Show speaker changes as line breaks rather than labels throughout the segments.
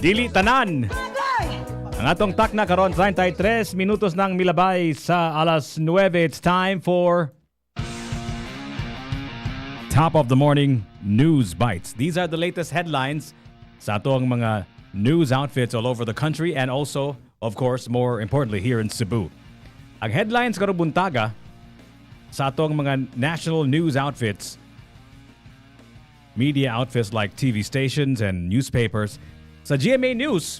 Dili tanan. Ang atong takna karon 33 minutos nang milabay sa alas 9. It's time for Top of the Morning News Bites. These are the latest headlines sa atong mga news outfits all over the country and also, of course, more importantly, here in Cebu. Ang headlines karong buntaga sa atong mga national news outfits, media outfits like TV stations and newspapers. Sa GMA News,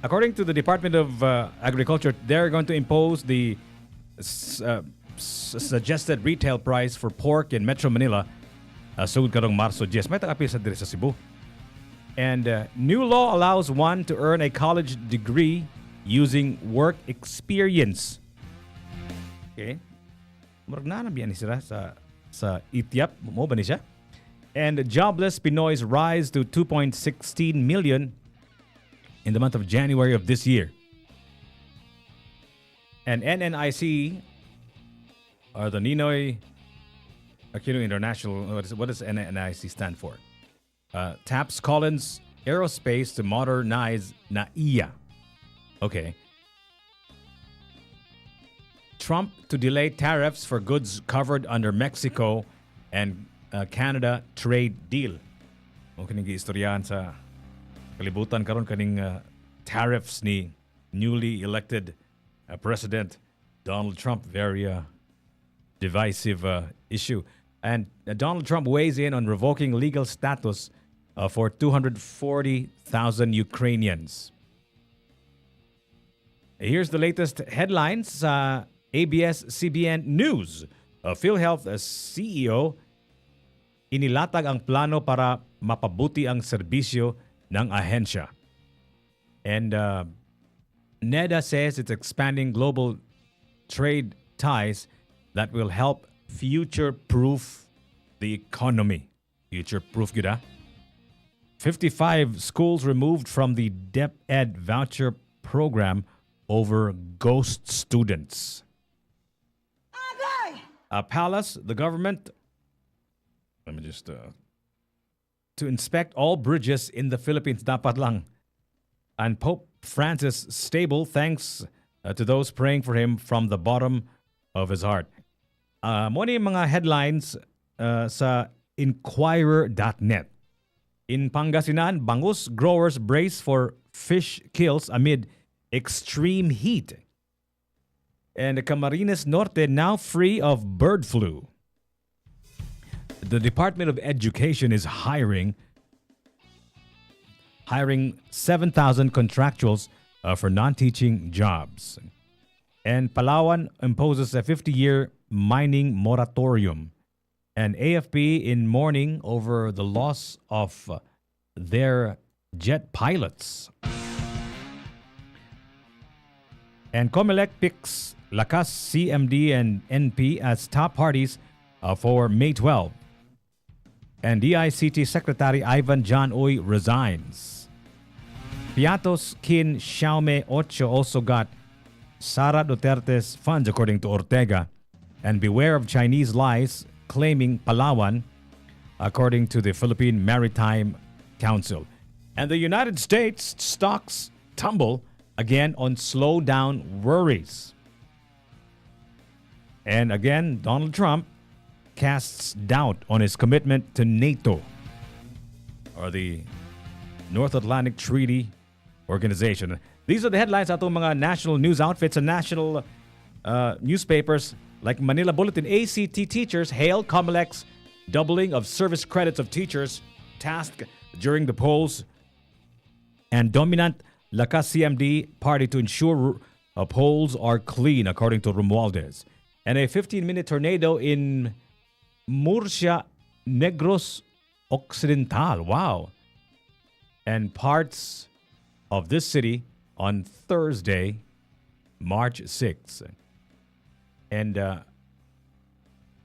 according to the Department of Agriculture, they're going to impose the suggested retail price for pork in Metro Manila sugod karong Marso 10. May takapisa diri sa Cebu. And new law allows one to earn a college degree using work experience. Okay? Murag na biyan ni sila sa Itiap. Mo ba ni siya? And jobless Pinoys rise to 2.16 million in the month of January of this year. And NNIC, or the Ninoy Aquino International, what does NNIC stand for? Taps Collins Aerospace to modernize NAIA. Okay. Trump to delay tariffs for goods covered under Mexico and Canada trade deal. O kining giistoryahan sa kalibutan karon kaning tariffs ni newly elected President Donald Trump. Very divisive issue. And Donald Trump weighs in on revoking legal status for 240,000 Ukrainians. Here's the latest headlines sa ABS-CBN News. PhilHealth CEO inilatag ang plano para mapabuti ang serbisyo ng ahensya. And NEDA says it's expanding global trade ties that will help future-proof the economy. Future-proof gud 55 schools removed from the DepEd voucher program over ghost students. Palace, the government, let me just to inspect all bridges in the Philippines dapat lang. And Pope Francis stable thanks to those praying for him from the bottom of his heart. Mo ni mga headlines sa Inquirer.net. In Pangasinan, bangus growers brace for fish kills amid extreme heat. And Camarines Norte now free of bird flu. The Department of Education is hiring 7,000 contractuals for non-teaching jobs. And Palawan imposes a 50-year mining moratorium. And AFP in mourning over the loss of their jet pilots. And Comelec picks Lakas, CMD, and NP as top parties for May 12. And DICT Secretary Ivan John Uy resigns. Piatos Kin Xiaome Ocho also got Sara Duterte's funds, according to Ortega. And beware of Chinese lies claiming Palawan, according to the Philippine Maritime Council. And the United States stocks tumble again on slowdown worries. And again, Donald Trump casts doubt on his commitment to NATO, or the North Atlantic Treaty Organization. These are the headlines atong mga national news outfits and national newspapers like Manila Bulletin. ACT teachers hail Comelec's doubling of service credits of teachers tasked during the polls. And dominant Lakas CMD party to ensure polls are clean, according to Romualdez. And a 15-minute tornado in Murcia, Negros Occidental. Wow. And parts of this city on Thursday, March 6th. And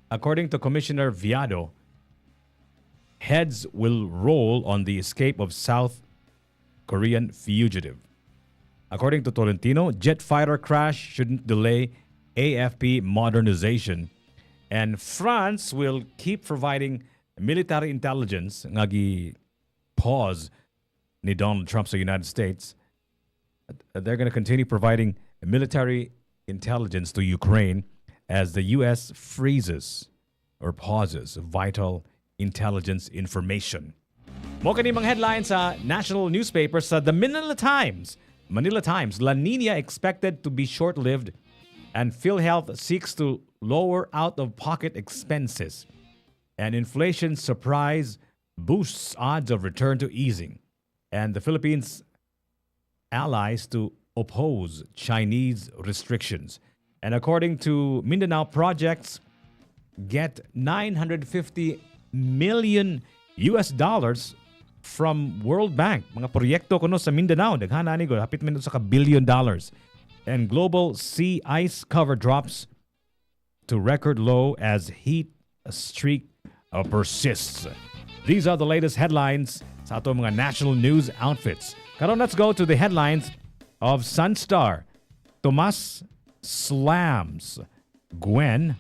according to Commissioner Viado, heads will roll on the escape of South Korean fugitive. According to Tolentino, jet fighter crash shouldn't delay AFP modernization. And France will keep providing military intelligence nga gi pause ni Donald Trump sa United States, they're going to continue providing military intelligence to Ukraine as the U.S. freezes or pauses vital intelligence information. Mo kani mga headlines sa national newspapers sa the Manila Times. La Nina expected to be short-lived and PhilHealth seeks to lower out-of-pocket expenses. And inflation surprise boosts odds of return to easing. And the Philippines allies to oppose Chinese restrictions. And according to Mindanao Projects, get 950 million US dollars from World Bank. Mga proyekto kuno sa Mindanao, daghana ni go hapit man sa $1 billion. And global sea ice cover drops to record low as heat streak persists. These are the latest headlines sa ato mga national news outfits. Karon, let's go to the headlines of Sunstar. Tomas slams Gwen's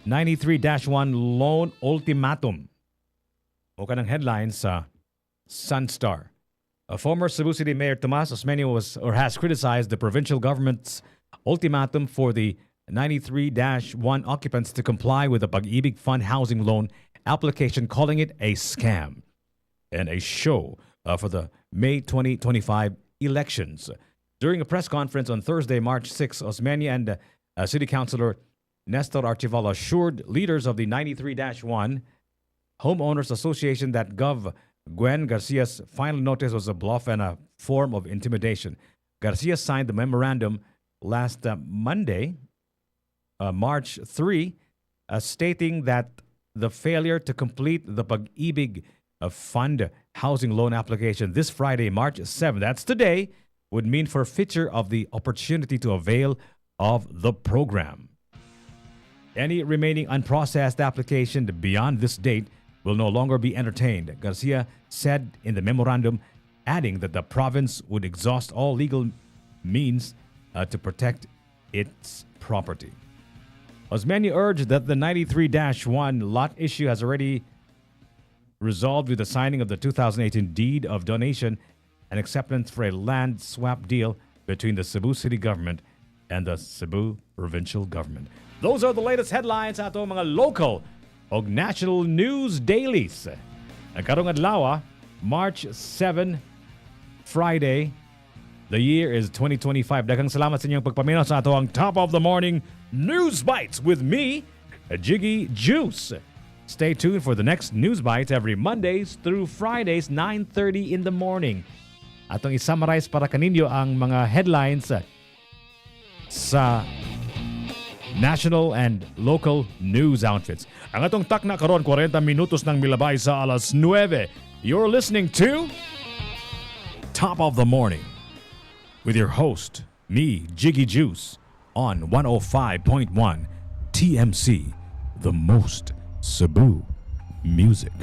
93-1 loan ultimatum. O kanang headlines sa Sunstar. A former Cebu City Mayor Tomas Osmeño has criticized the provincial government's ultimatum for the 93-1 occupants to comply with the Pag-ibig Fund housing loan application, calling it a scam and a show for the May 2025 elections. During a press conference on Thursday, March 6, Osmeña and City Councilor Nestor Archival assured leaders of the 93-1 Homeowners Association that Gov. Gwen Garcia's final notice was a bluff and a form of intimidation. Garcia signed the memorandum last Monday, March 3, stating that the failure to complete the Pag-ibig Fund housing loan application this Friday, March 7, that's today, would mean forfeiture of the opportunity to avail of the program. Any remaining unprocessed application beyond this date will no longer be entertained, Garcia said in the memorandum, adding that the province would exhaust all legal means to protect its property. Osmeña urged that the 93-1 lot issue has already resolved with the signing of the 2018 deed of donation and acceptance for a land swap deal between the Cebu City government and the Cebu provincial government. Those are the latest headlines sa ato mga local og national news dailies. Karong adlaw, March 7, Friday. The year is 2025. Daghang salamat sa inyong pagpaminaw sa ato ang Top of the Morning News Bites with me, Jiggy Juice. Stay tuned for the next News Bites every Mondays through Fridays, 9:30 in the morning. Atong i-summarize para kaninyo ang mga headlines sa national and local news outfits. Ang atong takna karon 40 minutos nang milabay sa alas 9. You're listening to Top of the Morning with your host, me, Jiggy Juice, on 105.1 TMC, the most Cebu music.